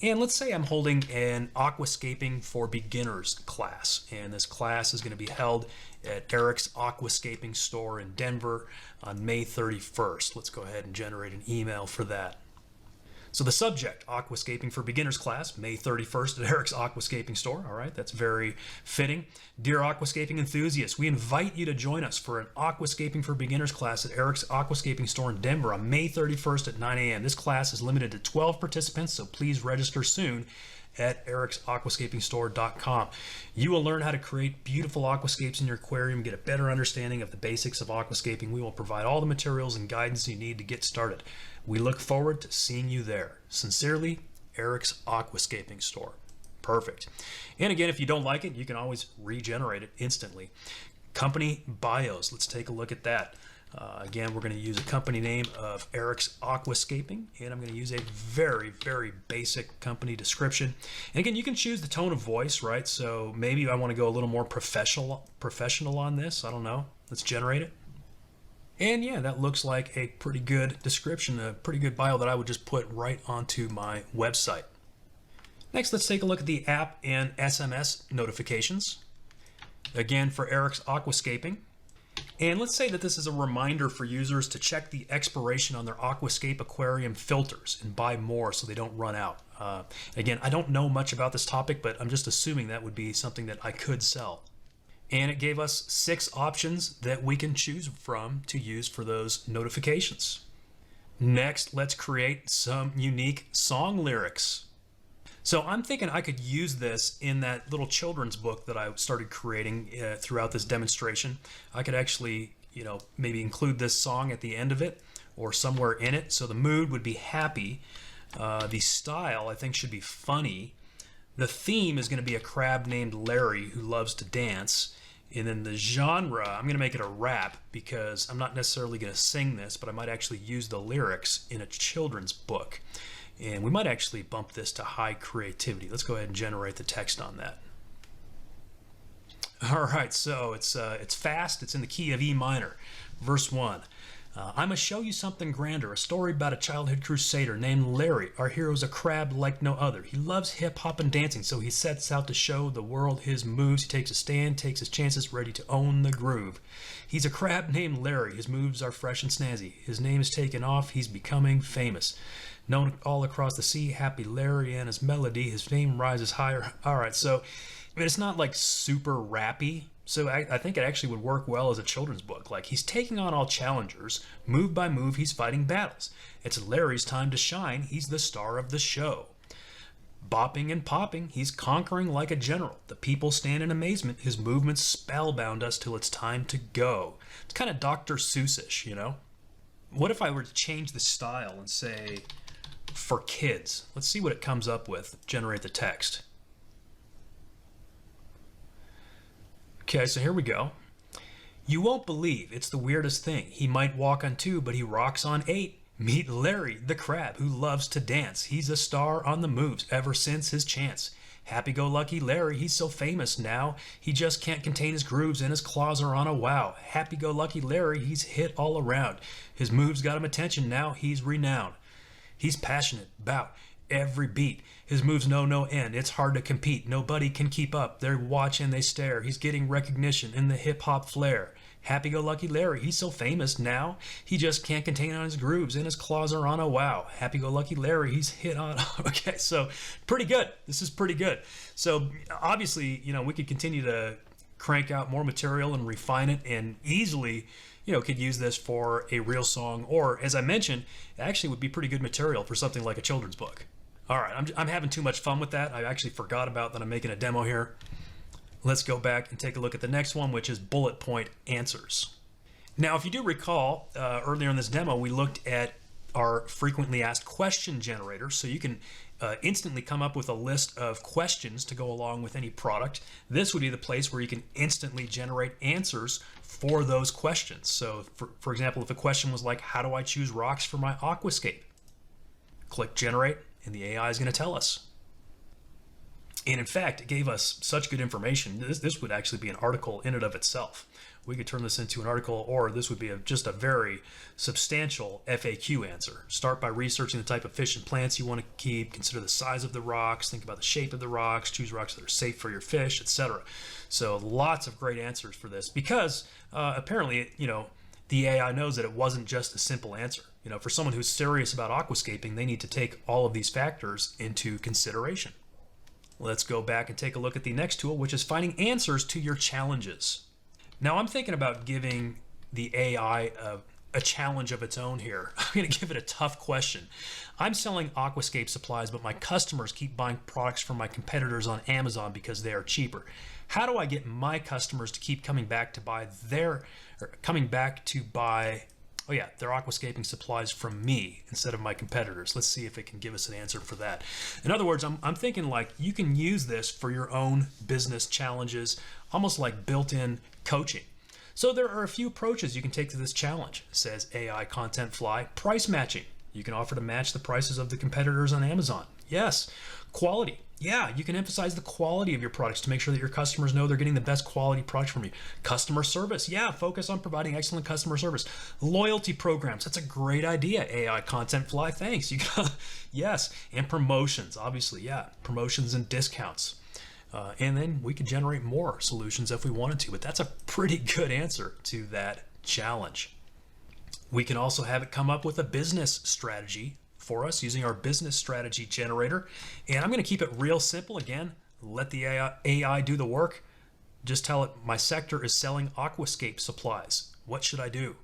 And let's say I'm holding an aquascaping for beginners class, and this class is going to be held at Eric's Aquascaping store in Denver on May 31st. Let's go ahead and generate an email for that. So the subject, Aquascaping for Beginners class, May 31st at Eric's Aquascaping store. All right, that's very fitting. Dear aquascaping enthusiasts, we invite you to join us for an Aquascaping for Beginners class at Eric's Aquascaping store in Denver on May 31st at 9 a.m. This class is limited to 12 participants, so please register soon at ericsaquascapingstore.com. You will learn how to create beautiful aquascapes in your aquarium, get a better understanding of the basics of aquascaping. We will provide all the materials and guidance you need to get started. We look forward to seeing you there. Sincerely, Eric's Aquascaping store. Perfect. And again, if you don't like it, you can always regenerate it instantly. Company bios. Let's take a look at that. Again, we're going to use a company name of Eric's Aquascaping, and I'm going to use a very, very basic company description. And again, you can choose the tone of voice, right? So maybe I want to go a little more professional on this. I don't know. Let's generate it. And yeah, that looks like a pretty good description, a pretty good bio that I would just put right onto my website. Next, let's take a look at the app and SMS notifications. Again, for Eric's Aquascaping. And let's say that this is a reminder for users to check the expiration on their Aquascape aquarium filters and buy more so they don't run out. Again, I don't know much about this topic, but I'm just assuming that would be something that I could sell. And it gave us 6 options that we can choose from to use for those notifications. Next, let's create some unique song lyrics. So I'm thinking I could use this in that little children's book that I started creating throughout this demonstration. I could actually, maybe include this song at the end of it or somewhere in it. So the mood would be happy. The style, I think, should be funny. The theme is going to be a crab named Larry who loves to dance. And then the genre, I'm going to make it a rap because I'm not necessarily going to sing this, but I might actually use the lyrics in a children's book. And we might actually bump this to high creativity. Let's go ahead and generate the text on that. All right, so it's fast. It's in the key of E minor. Verse 1. I must show you something grander, a story about a childhood crusader named Larry. Our hero's a crab like no other. He loves hip-hop and dancing, so he sets out to show the world his moves. He takes a stand, takes his chances, ready to own the groove. He's a crab named Larry. His moves are fresh and snazzy. His name is taken off. He's becoming famous. Known all across the sea, Happy Larry and his melody. His fame rises higher. All right, so it's not like super rappy. So I think it actually would work well as a children's book. Like, he's taking on all challengers. Move by move, he's fighting battles. It's Larry's time to shine. He's the star of the show. Bopping and popping, he's conquering like a general. The people stand in amazement. His movements spellbound us till it's time to go. It's kind of Dr. Seuss-ish, What if I were to change the style and say, for kids? Let's see what it comes up with. Generate the text. Okay, so here we go. You won't believe, it's the weirdest thing. He might walk on 2, but he rocks on 8. Meet Larry, the crab, who loves to dance. He's a star on the moves ever since his chance. Happy-go-lucky Larry, he's so famous now. He just can't contain his grooves and his claws are on a wow. Happy-go-lucky Larry, he's hit all around. His moves got him attention, now he's renowned. He's passionate about every beat. His moves know no end. It's hard to compete. Nobody can keep up. They watch and they stare. He's getting recognition in the hip-hop flair. Happy-go-lucky Larry, he's so famous now. He just can't contain on his grooves and his claws are on a wow. Happy-go-lucky Larry, he's hit on. Okay, so pretty good. This is pretty good. So obviously, we could continue to crank out more material and refine it and easily could use this for a real song, or as I mentioned, it actually would be pretty good material for something like a children's book. All right, I'm having too much fun with that. I actually forgot about that I'm making a demo here. Let's go back and take a look at the next one, which is bullet point answers. Now, if you do recall, earlier in this demo, we looked at our frequently asked question generator, so you can instantly come up with a list of questions to go along with any product. This would be the place where you can instantly generate answers for those questions. So for example, if a question was like, how do I choose rocks for my aquascape? Click generate and the AI is going to tell us. And in fact, it gave us such good information. This would actually be an article in and of itself. We could turn this into an article, or this would be just a very substantial FAQ answer. Start by researching the type of fish and plants you want to keep, consider the size of the rocks, think about the shape of the rocks, choose rocks that are safe for your fish, etc. So lots of great answers for this, because apparently, the AI knows that it wasn't just a simple answer. For someone who's serious about aquascaping, they need to take all of these factors into consideration. Let's go back and take a look at the next tool, which is finding answers to your challenges. Now, I'm thinking about giving the AI a challenge of its own here. I'm going to give it a tough question. I'm selling aquascape supplies, but my customers keep buying products from my competitors on Amazon because they are cheaper. How do I get my customers to keep coming back to buy their aquascaping supplies from me instead of my competitors? Let's see if it can give us an answer for that. In other words, I'm thinking like you can use this for your own business challenges, almost like built-in coaching. So there are a few approaches you can take to this challenge. It says AIContentFly, price matching. You can offer to match the prices of the competitors on Amazon. Yes. Quality. Yeah, you can emphasize the quality of your products to make sure that your customers know they're getting the best quality product from you. Customer service. Yeah, focus on providing excellent customer service. Loyalty programs. That's a great idea. AIContentFly. Thanks. Yes. And promotions. Obviously, yeah. Promotions and discounts. And then we could generate more solutions if we wanted to, but that's a pretty good answer to that challenge. We can also have it come up with a business strategy for us using our business strategy generator. And I'm going to keep it real simple. Again, let the AI do the work. Just tell it my sector is selling aquascape supplies. What should I do?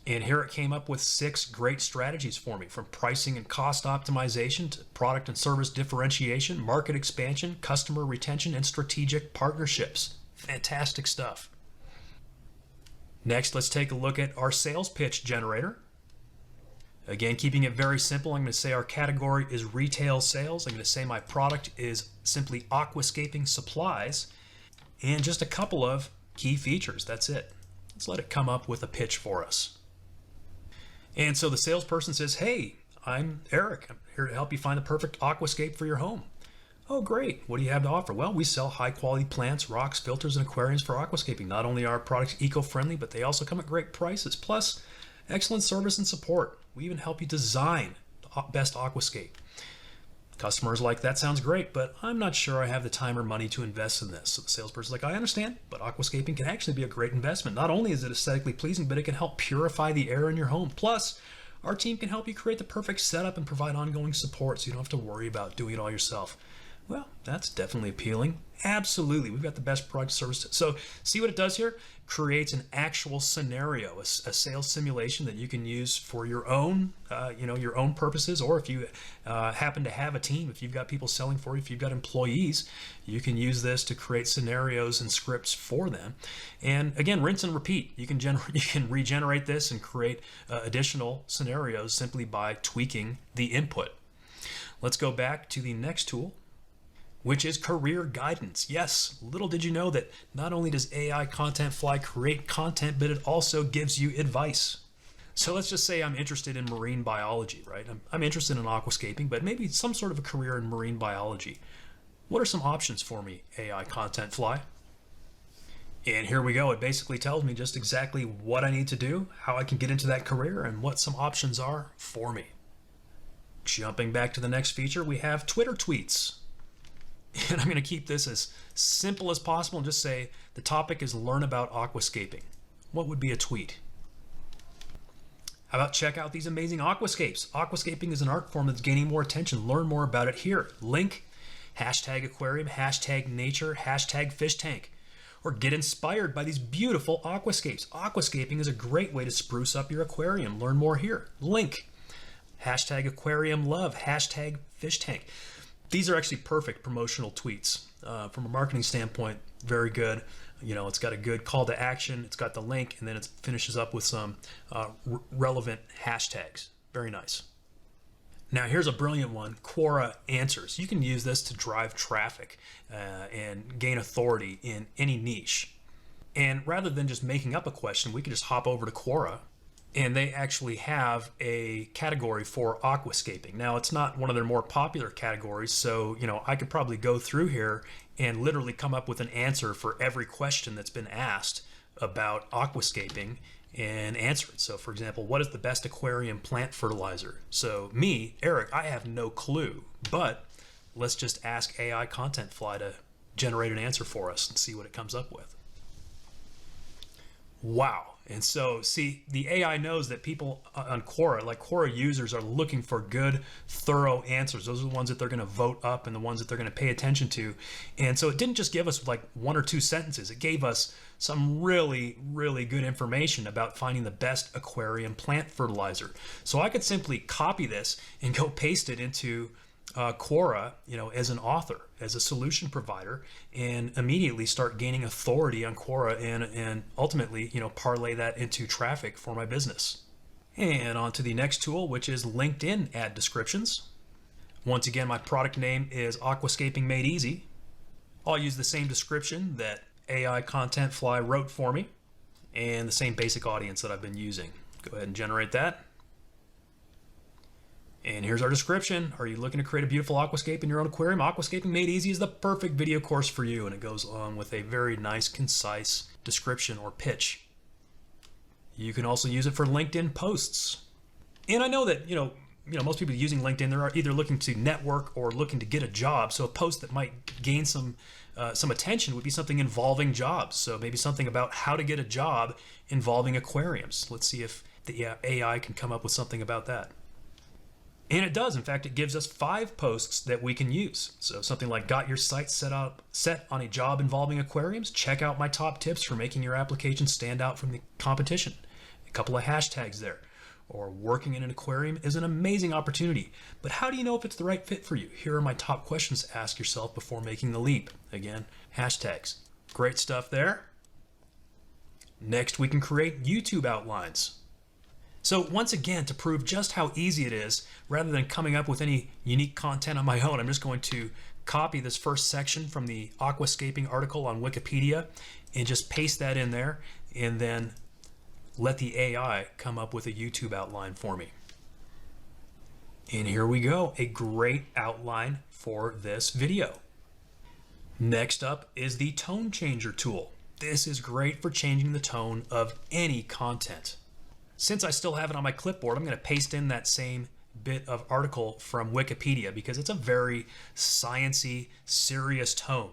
And here it came up with 6 great strategies for me, from pricing and cost optimization to product and service differentiation, market expansion, customer retention, and strategic partnerships. Fantastic stuff. Next, let's take a look at our sales pitch generator. Again, keeping it very simple, I'm going to say our category is retail sales. I'm going to say my product is simply aquascaping supplies, and just a couple of key features. That's it. Let's let it come up with a pitch for us. And so the salesperson says, hey, I'm Eric. I'm here to help you find the perfect aquascape for your home. Oh, great. What do you have to offer? Well, we sell high quality plants, rocks, filters, and aquariums for aquascaping. Not only are our products eco-friendly, but they also come at great prices. Plus, excellent service and support. We even help you design the best aquascape. Customers like, that sounds great, but I'm not sure I have the time or money to invest in this. So the salesperson's like, I understand, but aquascaping can actually be a great investment. Not only is it aesthetically pleasing, but it can help purify the air in your home. Plus, our team can help you create the perfect setup and provide ongoing support so you don't have to worry about doing it all yourself. Well, that's definitely appealing. Absolutely. We've got the best product service. So see what it does here? Creates an actual scenario, a sales simulation that you can use for your own, your own purposes, or if you happen to have a team, if you've got people selling for you, if you've got employees, you can use this to create scenarios and scripts for them. And again, rinse and repeat. You can regenerate this and create additional scenarios simply by tweaking the input. Let's go back to the next tool, which is career guidance. Yes, little did you know that not only does AIContentFly create content, but it also gives you advice. So let's just say I'm interested in marine biology, right? I'm interested in aquascaping, but maybe some sort of a career in marine biology. What are some options for me, AIContentFly? And here we go. It basically tells me just exactly what I need to do, how I can get into that career, and what some options are for me. Jumping back to the next feature, we have Twitter tweets. And I'm going to keep this as simple as possible and just say the topic is learn about aquascaping. What would be a tweet? How about check out these amazing aquascapes? Aquascaping is an art form that's gaining more attention. Learn more about it here. Link, #aquarium, #nature, #fish tank. Or get inspired by these beautiful aquascapes. Aquascaping is a great way to spruce up your aquarium. Learn more here. Link, #aquarium love, #fish tank. These are actually perfect promotional tweets. From a marketing standpoint, very good. It's got a good call to action. It's got the link, and then it finishes up with some relevant hashtags. Very nice. Now, here's a brilliant one, Quora Answers. You can use this to drive traffic and gain authority in any niche. And rather than just making up a question, we can just hop over to Quora And they actually have a category for aquascaping. Now, it's not one of their more popular categories, so I could probably go through here and literally come up with an answer for every question that's been asked about aquascaping and answer it. So, for example, what is the best aquarium plant fertilizer? So, me, Eric, I have no clue, but let's just ask AIContentFly to generate an answer for us and see what it comes up with. Wow. And so, see, the AI knows that people on Quora, like Quora users, are looking for good, thorough answers. Those are the ones that they're going to vote up and the ones that they're going to pay attention to. And so it didn't just give us like one or two sentences. It gave us some really, really good information about finding the best aquarium plant fertilizer. So I could simply copy this and go paste it into Quora, as an author, as a solution provider, and immediately start gaining authority on Quora and ultimately, parlay that into traffic for my business. And on to the next tool, which is LinkedIn ad descriptions. Once again, my product name is Aquascaping Made Easy. I'll use the same description that AIContentFly wrote for me and the same basic audience that I've been using. Go ahead and generate that. And here's our description. Are you looking to create a beautiful aquascape in your own aquarium? Aquascaping Made Easy is the perfect video course for you. And it goes on with a very nice, concise description or pitch. You can also use it for LinkedIn posts. And I know that, most people using LinkedIn, they're either looking to network or looking to get a job. So a post that might gain some attention would be something involving jobs. So maybe something about how to get a job involving aquariums. Let's see if the AI can come up with something about that. And it does. In fact, it gives us 5 posts that we can use. So something like, got your site set on a job involving aquariums? Check out my top tips for making your application stand out from the competition. A couple of hashtags there. Or working in an aquarium is an amazing opportunity. But how do you know if it's the right fit for you? Here are my top questions to ask yourself before making the leap. Again, hashtags. Great stuff there. Next, we can create YouTube outlines. So once again, to prove just how easy it is, rather than coming up with any unique content on my own, I'm just going to copy this first section from the aquascaping article on Wikipedia and just paste that in there, and then let the AI come up with a YouTube outline for me. And here we go, a great outline for this video. Next up is the tone changer tool. This is great for changing the tone of any content. Since I still have it on my clipboard, I'm going to paste in that same bit of article from Wikipedia because it's a very sciencey, serious tone.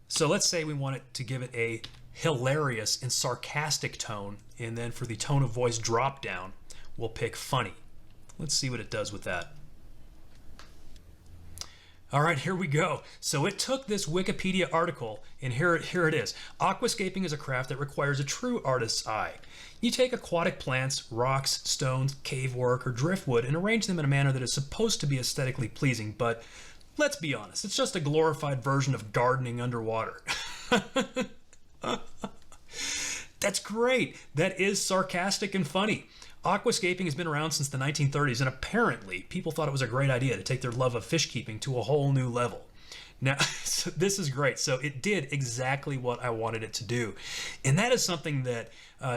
So let's say we want it to give it a hilarious and sarcastic tone, and then for the tone of voice drop down, we'll pick funny. Let's see what it does with that. All right, here we go. So it took this Wikipedia article, and here it is. Aquascaping is a craft that requires a true artist's eye. You take aquatic plants, rocks, stones, cave work, or driftwood and arrange them in a manner that is supposed to be aesthetically pleasing, but let's be honest, it's just a glorified version of gardening underwater. That's great. That is sarcastic and funny. Aquascaping has been around since the 1930s, and apparently people thought it was a great idea to take their love of fish keeping to a whole new level. Now, so this is great. So it did exactly what I wanted it to do. And that is something that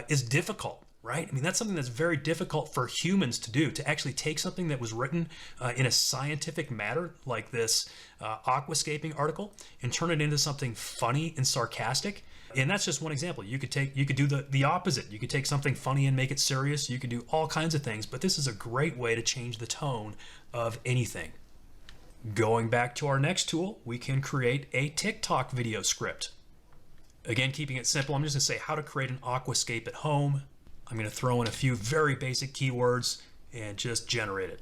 is difficult, right? I mean, that's something that's very difficult for humans to do, to actually take something that was written in a scientific matter like this aquascaping article and turn it into something funny and sarcastic. And that's just one example. You could do the opposite. You could take something funny and make it serious. You could do all kinds of things, but this is a great way to change the tone of anything. Going back to our next tool, we can create a TikTok video script. Again, keeping it simple, I'm just gonna say how to create an aquascape at home. I'm gonna throw in a few very basic keywords and just generate it.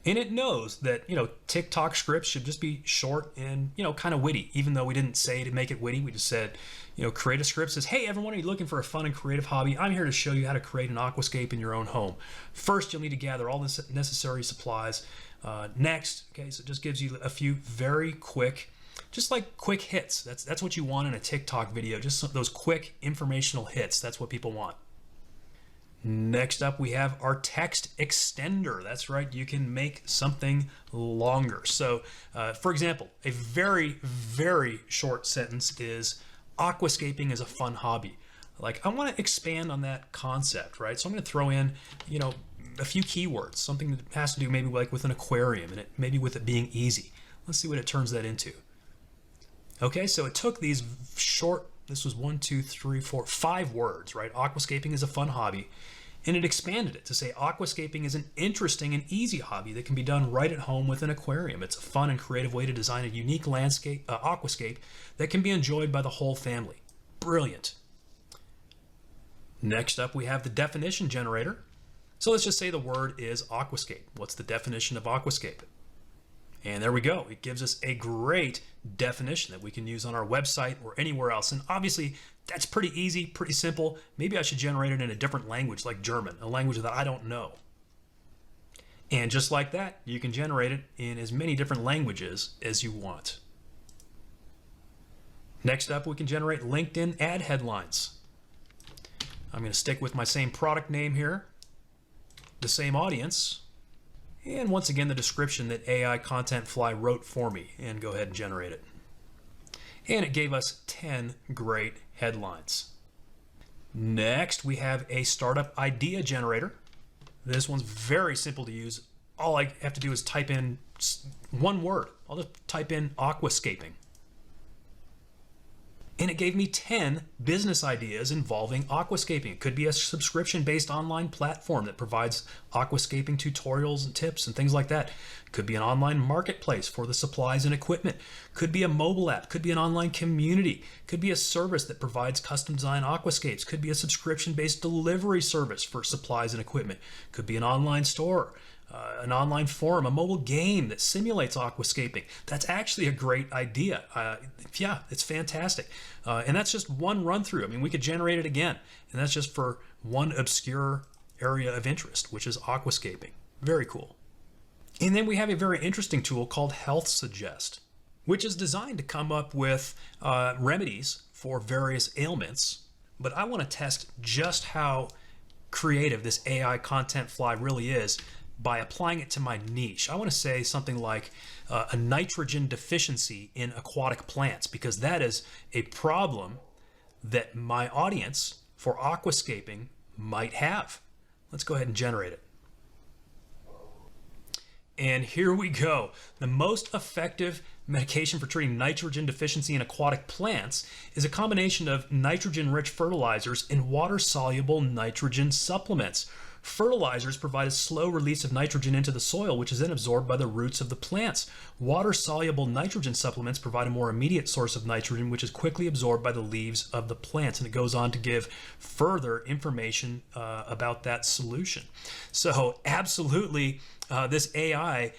And it knows that, TikTok scripts should just be short and, kind of witty. Even though we didn't say to make it witty, we just said, create a script says, hey, everyone, are you looking for a fun and creative hobby? I'm here to show you how to create an aquascape in your own home. First, you'll need to gather all the necessary supplies. Next, okay, so it just gives you a few very quick, just like quick hits. That's what you want in a TikTok video, just those quick informational hits. That's what people want. Next up, we have our text extender. That's right, you can make something longer. So, for example, a very, very short sentence is, aquascaping is a fun hobby. Like, I want to expand on that concept, right? So I'm going to throw in, a few keywords, something that has to do maybe like with an aquarium, and maybe with it being easy. Let's see what it turns that into. Okay, so it took these short, this was 5 words, right? Aquascaping is a fun hobby. And it expanded it to say aquascaping is an interesting and easy hobby that can be done right at home with an aquarium. It's a fun and creative way to design a unique landscape, aquascape that can be enjoyed by the whole family. Brilliant. Next up, we have the definition generator. So let's just say the word is aquascape. What's the definition of aquascape? And there we go. It gives us a great definition that we can use on our website or anywhere else. And obviously, that's pretty easy, pretty simple. Maybe I should generate it in a different language like German, a language that I don't know. And just like that, you can generate it in as many different languages as you want. Next up, we can generate LinkedIn ad headlines. I'm going to stick with my same product name here, the same audience, and once again, the description that AIContentFly wrote for me, and go ahead and generate it. And it gave us 10 great headlines. Next, we have a startup idea generator. This one's very simple to use. All I have to do is type in one word. I'll just type in aquascaping. And it gave me 10 business ideas involving aquascaping. It could be a subscription-based online platform that provides aquascaping tutorials and tips and things like that. It could be an online marketplace for the supplies and equipment. Could be a mobile app. Could be an online community. Could be a service that provides custom design aquascapes. Could be a subscription-based delivery service for supplies and equipment. Could be an online store. An online forum, a mobile game that simulates aquascaping. That's actually a great idea. Yeah, it's fantastic. And that's just one run through. I mean, we could generate it again. And that's just for one obscure area of interest, which is aquascaping. Very cool. And then we have a very interesting tool called Health Suggest, which is designed to come up with remedies for various ailments. But I want to test just how creative this AIContentFly really is by applying it to my niche. I want to say something like a nitrogen deficiency in aquatic plants, because that is a problem that my audience for aquascaping might have. Let's go ahead and generate it. And here we go. The most effective medication for treating nitrogen deficiency in aquatic plants is a combination of nitrogen-rich fertilizers and water-soluble nitrogen supplements. Fertilizers provide a slow release of nitrogen into the soil, which is then absorbed by the roots of the plants. Water-soluble nitrogen supplements provide a more immediate source of nitrogen, which is quickly absorbed by the leaves of the plants. And it goes on to give further information about that solution. So absolutely, this AI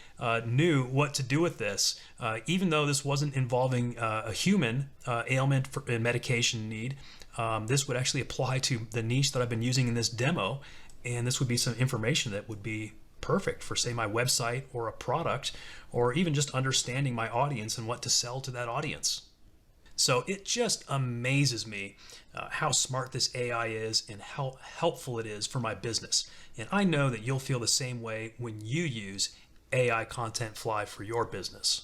knew what to do with this. Even though this wasn't involving a human ailment for medication need, this would actually apply to the niche that I've been using in this demo. And this would be some information that would be perfect for, say, my website or a product, or even just understanding my audience and what to sell to that audience. So it just amazes me how smart this AI is and how helpful it is for my business. And I know that you'll feel the same way when you use AIContentFly for your business.